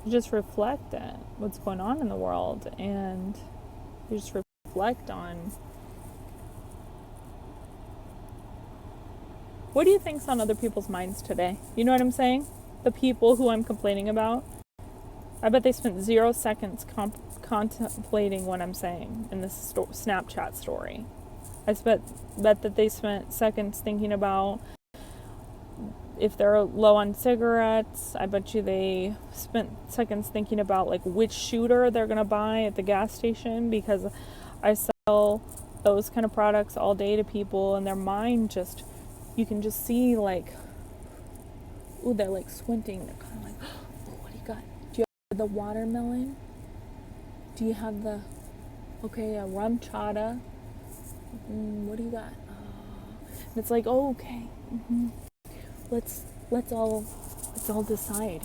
You just reflect on what's going on in the world, and you just reflect on what do you think's on other people's minds today? You know what I'm saying? The people who I'm complaining about, I bet they spent 0 seconds contemplating what I'm saying in this Snapchat story. I bet that they spent seconds thinking about if they're low on cigarettes. I bet you they spent seconds thinking about like which shooter they're going to buy at the gas station, because I sell those kind of products all day to people, and their mind just, you can just see like, ooh, they're like squinting. They're kind of like, oh, what do you got? Do you have the watermelon? Do you have the, a rum chata? What do you got? And it's like, oh, okay. Let's all decide.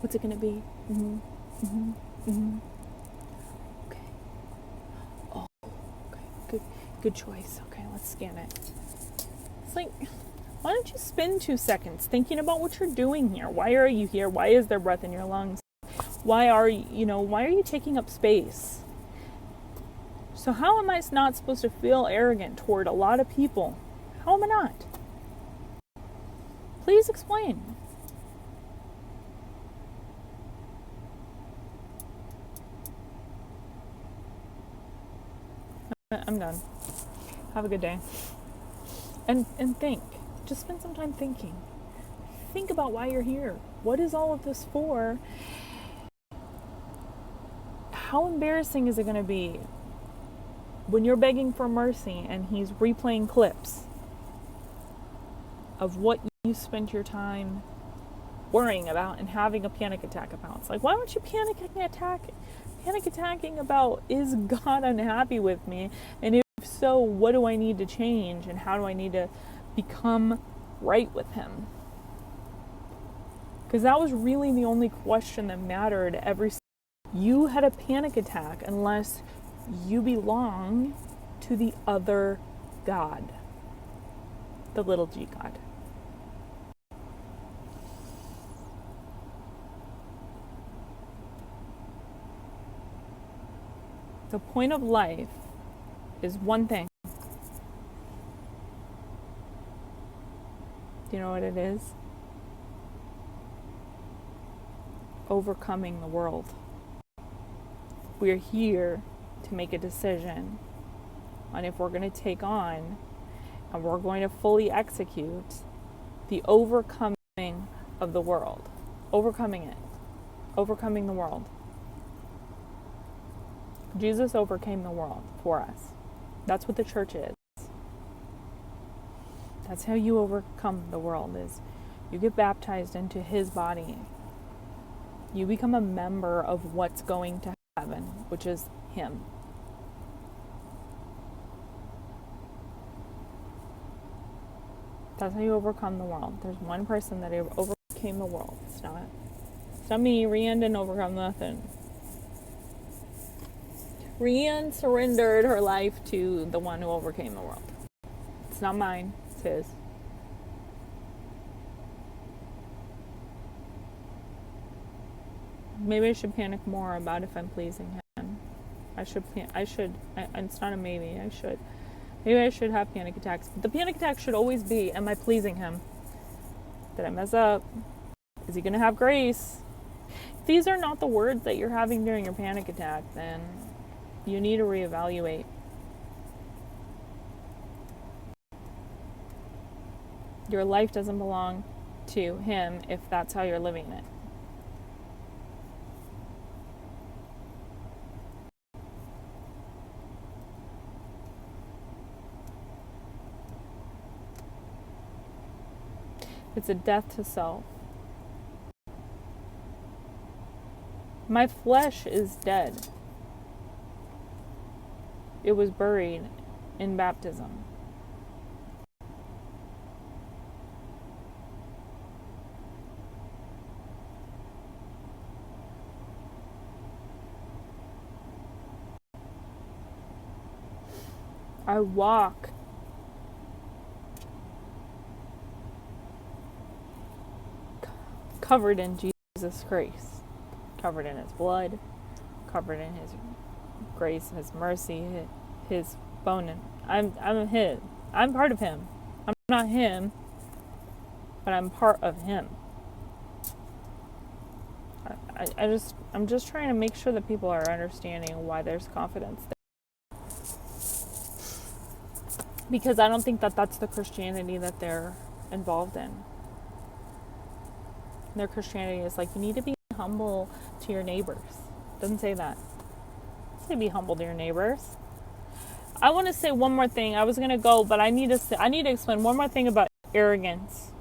What's it gonna be? Okay. Oh, okay. Good choice. Okay, let's scan it. It's like, why don't you spend 2 seconds thinking about what you're doing here? Why are you here? Why is there breath in your lungs? Why are you taking up space? So how am I not supposed to feel arrogant toward a lot of people? How am I not? Please explain. I'm done. Have a good day. And think. Just spend some time thinking. Think about why you're here. What is all of this for? How embarrassing is it going to be when you're begging for mercy and he's replaying clips of what you spent your time worrying about and having a panic attack about? It's like, why aren't you panic attacking about, is God unhappy with me? And if so, what do I need to change? And how do I need to become right with him? Because that was really the only question that mattered every single time. You had a panic attack unless you belong to the other God, the little g God. The point of life is one thing. Do you know what it is? Overcoming the world. We're here to make a decision on if we're going to take on and we're going to fully execute the overcoming of the world. Overcoming it. Overcoming the world. Jesus overcame the world for us. That's what the church is. That's how you overcome the world, is you get baptized into his body. You become a member of what's going to heaven, which is him. That's how you overcome the world. There's one person that overcame the world. It's not me. Rianne didn't overcome nothing. Rianne surrendered her life to the one who overcame the world. It's not mine. It's his. Maybe I should panic more about if I'm pleasing him. It's not a maybe. Maybe I should have panic attacks. But the panic attack should always be, am I pleasing him? Did I mess up? Is he going to have grace? If these are not the words that you're having during your panic attack, then you need to reevaluate. Your life doesn't belong to him if that's how you're living it. It's a death to self. My flesh is dead. It was buried in baptism. I walk covered in Jesus' grace, covered in his blood, covered in his grace, his mercy, his bone. And I'm his. I'm part of him. I'm not him, but I'm part of him. I'm just trying to make sure that people are understanding why there's confidence there. Because I don't think that that's the Christianity that they're involved in. Their Christianity is like, you need to be humble to your neighbors. It doesn't say that. It doesn't say be humble to your neighbors. I want to say one more thing. I was going to go, but I need to explain one more thing about arrogance.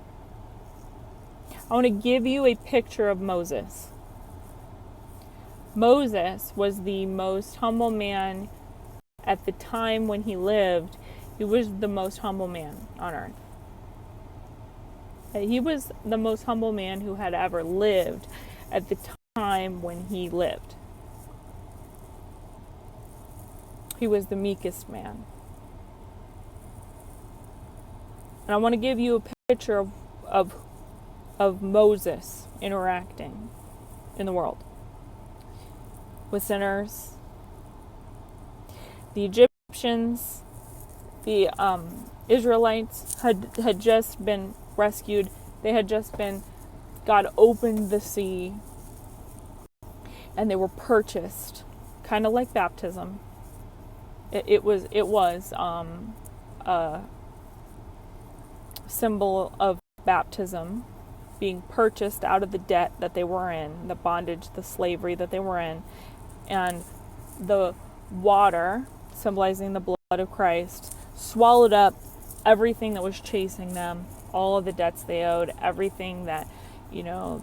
I want to give you a picture of Moses. Moses was the most humble man at the time when he lived. He was the most humble man on earth. He was the most humble man who had ever lived at the time when he lived. He was the meekest man. And I want to give you a picture of Moses interacting in the world with sinners. The Egyptians, the Israelites had just been rescued. They had just been, God opened the sea and they were purchased, kind of like baptism. It was a symbol of baptism, being purchased out of the debt that they were in, the bondage, the slavery that they were in, and the water, symbolizing the blood of Christ, swallowed up everything that was chasing them, all of the debts they owed, everything that,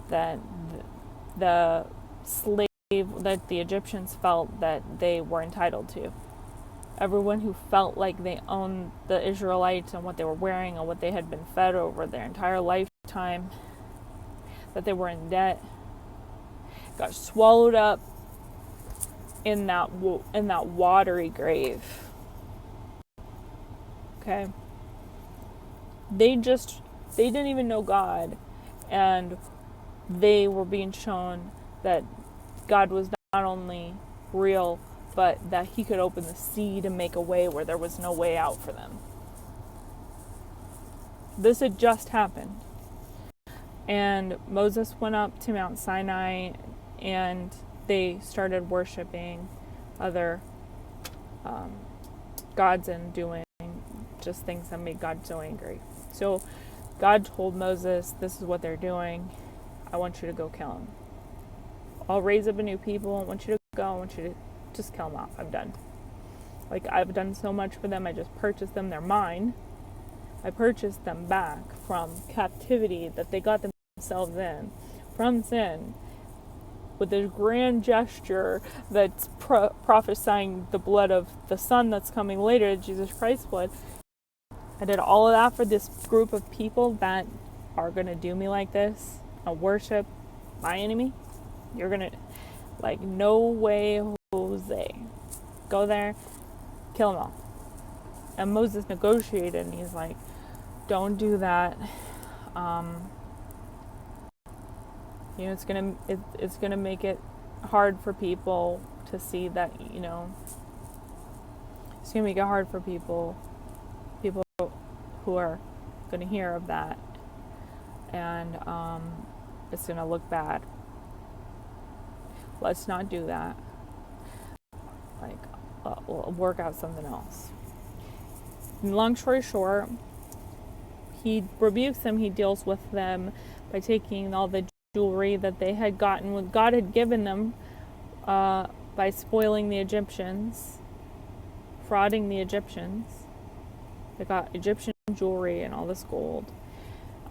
that the slave, that the Egyptians felt that they were entitled to. Everyone who felt like they owned the Israelites and what they were wearing and what they had been fed over their entire lifetime, that they were in debt, got swallowed up in that watery grave. Okay? They didn't even know God, and they were being shown that God was not only real, but that he could open the sea to make a way where there was no way out for them. This had just happened. And Moses went up to Mount Sinai, and they started worshiping other gods and doing just things that made God so angry. So God told Moses, this is what they're doing. I want you to go kill them. I'll raise up a new people. I want you to go. I want you to just kill them off. I'm done. Like, I've done so much for them. I just purchased them. They're mine. I purchased them back from captivity that they got themselves in, from sin, with this grand gesture that's prophesying the blood of the Son that's coming later, Jesus Christ's blood. I did all of that for this group of people that are going to do me like this and worship my enemy. You're going to, like, no way, Jose. Go there, kill them all. And Moses negotiated, and he's like, don't do that. It's gonna make it hard for people to see that, it's gonna make it hard for people who are gonna hear of that, and it's gonna look bad. Let's not do that. Like, we'll work out something else. Long story short, he rebukes them. He deals with them by taking all the jewelry that they had gotten, what God had given them, by spoiling the Egyptians, frauding the Egyptians. They got Egyptian jewelry and all this gold.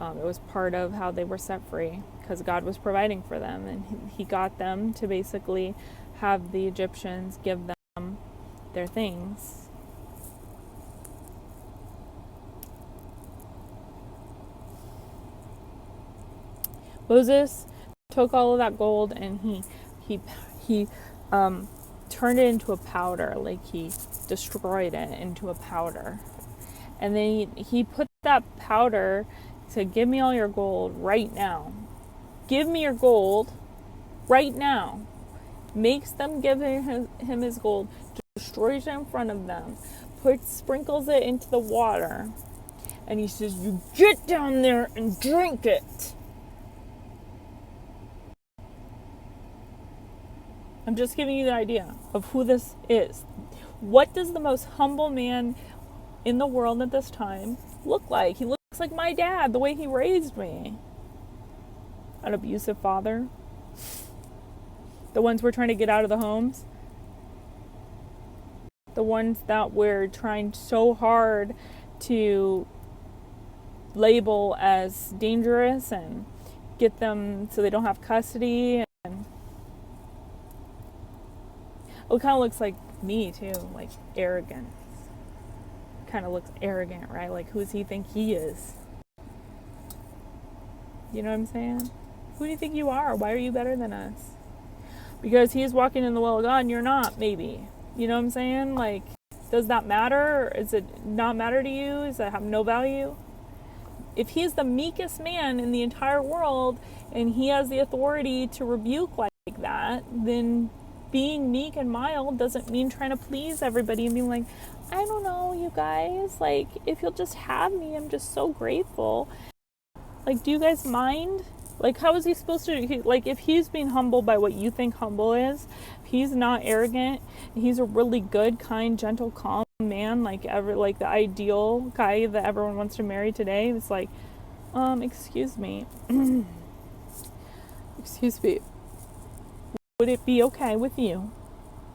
It was part of how they were set free, because God was providing for them, and he got them to basically have the Egyptians give them their things. Moses took all of that gold and he turned it into a powder, like he destroyed it into a powder. And then he put that powder to give me all your gold right now. Give me your gold right now. Makes them give him his gold, destroys it in front of them, sprinkles it into the water, and he says, you get down there and drink it. I'm just giving you the idea of who this is. What does the most humble man in the world at this time look like? He looks like my dad, the way he raised me. An abusive father. The ones we're trying to get out of the homes. The ones that we're trying so hard to label as dangerous and get them so they don't have custody. And it kind of looks like me too, like arrogant. Kind of looks arrogant, right? Like, who does he think he is? You know what I'm saying? Who do you think you are? Why are you better than us? Because he's walking in the will of God and you're not, maybe. You know what I'm saying? Like, does that matter? Does it not matter to you? Does that have no value? If he's the meekest man in the entire world and he has the authority to rebuke like that, then being meek and mild doesn't mean trying to please everybody and being like, I don't know, you guys, like, if you'll just have me, I'm just so grateful. Like, do you guys mind? Like, how is he supposed to, like, if he's being humbled by what you think humble is, if he's not arrogant, he's a really good, kind, gentle, calm man, like the ideal guy that everyone wants to marry today. It's like, excuse me. Excuse me. Would it be okay with you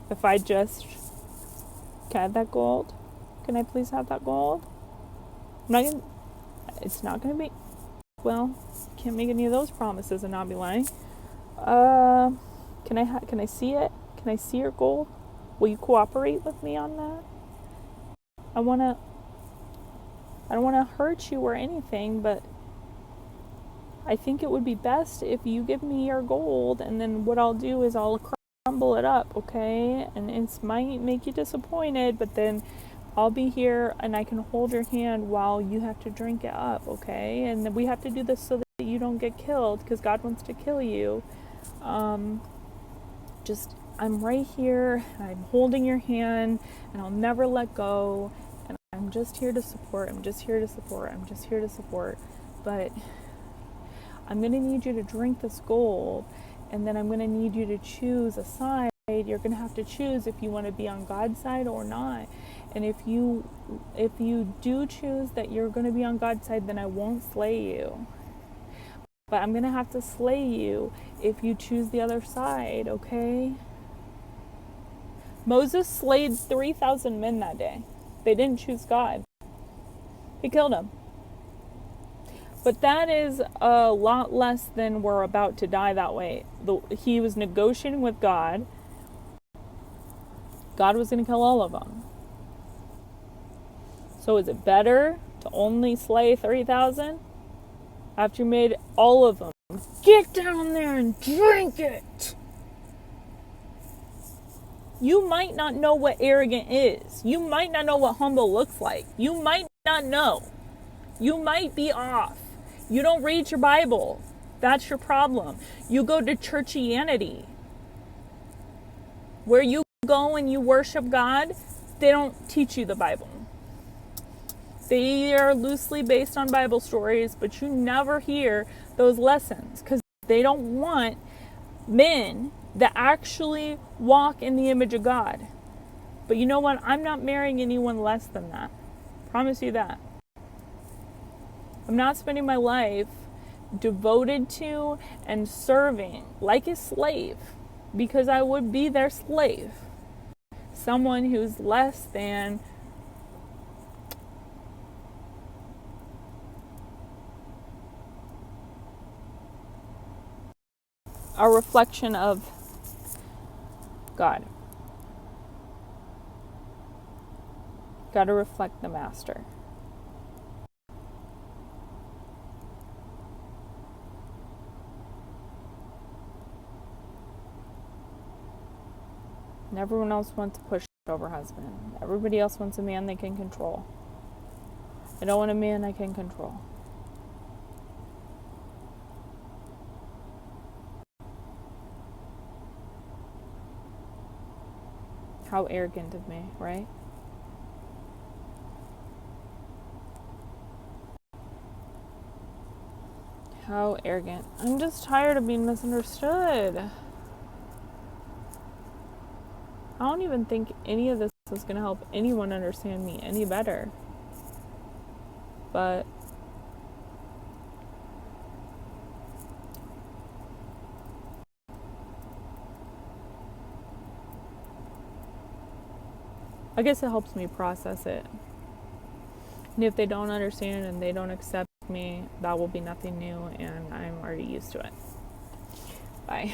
if I just had that gold? Can I please have that gold? It's not gonna be, well, can't make any of those promises and not be lying. Can I see it? Can I see your gold? Will you cooperate with me on that? I don't wanna hurt you or anything, but I think it would be best if you give me your gold, and then what I'll do is I'll crumble it up, okay? And it might make you disappointed, but then I'll be here and I can hold your hand while you have to drink it up, okay? And then we have to do this so that you don't get killed, because God wants to kill you. I'm right here, and I'm holding your hand, and I'll never let go, and I'm just here to support, but I'm going to need you to drink this gold, and then I'm going to need you to choose a side you're going to have to choose if you want to be on God's side or not. And if you do choose that you're going to be on God's side, then I won't slay you. But I'm going to have to slay you if you choose the other side, okay? Moses slayed 3,000 men that day. They didn't choose God. He killed them. But that is a lot less than we're about to die that way. He was negotiating with God. God was going to kill all of them. So is it better to only slay 3,000 after you made all of them get down there and drink it? You might not know what arrogant is. You might not know what humble looks like. You might not know. You might be off. You don't read your Bible. That's your problem. You go to churchianity. Where you go and you worship God, they don't teach you the Bible. They are loosely based on Bible stories, but you never hear those lessons because they don't want men that actually walk in the image of God. But you know what? I'm not marrying anyone less than that. Promise you that. I'm not spending my life devoted to and serving like a slave because I would be their slave. Someone who's less than a reflection of God. Got to reflect the master. And everyone else wants a pushover husband. Everybody else wants a man they can control. I don't want a man I can control. How arrogant of me, right? How arrogant. I'm just tired of being misunderstood. I don't even think any of this is going to help anyone understand me any better. But I guess it helps me process it. And if they don't understand and they don't accept me, that will be nothing new, and I'm already used to it. Bye.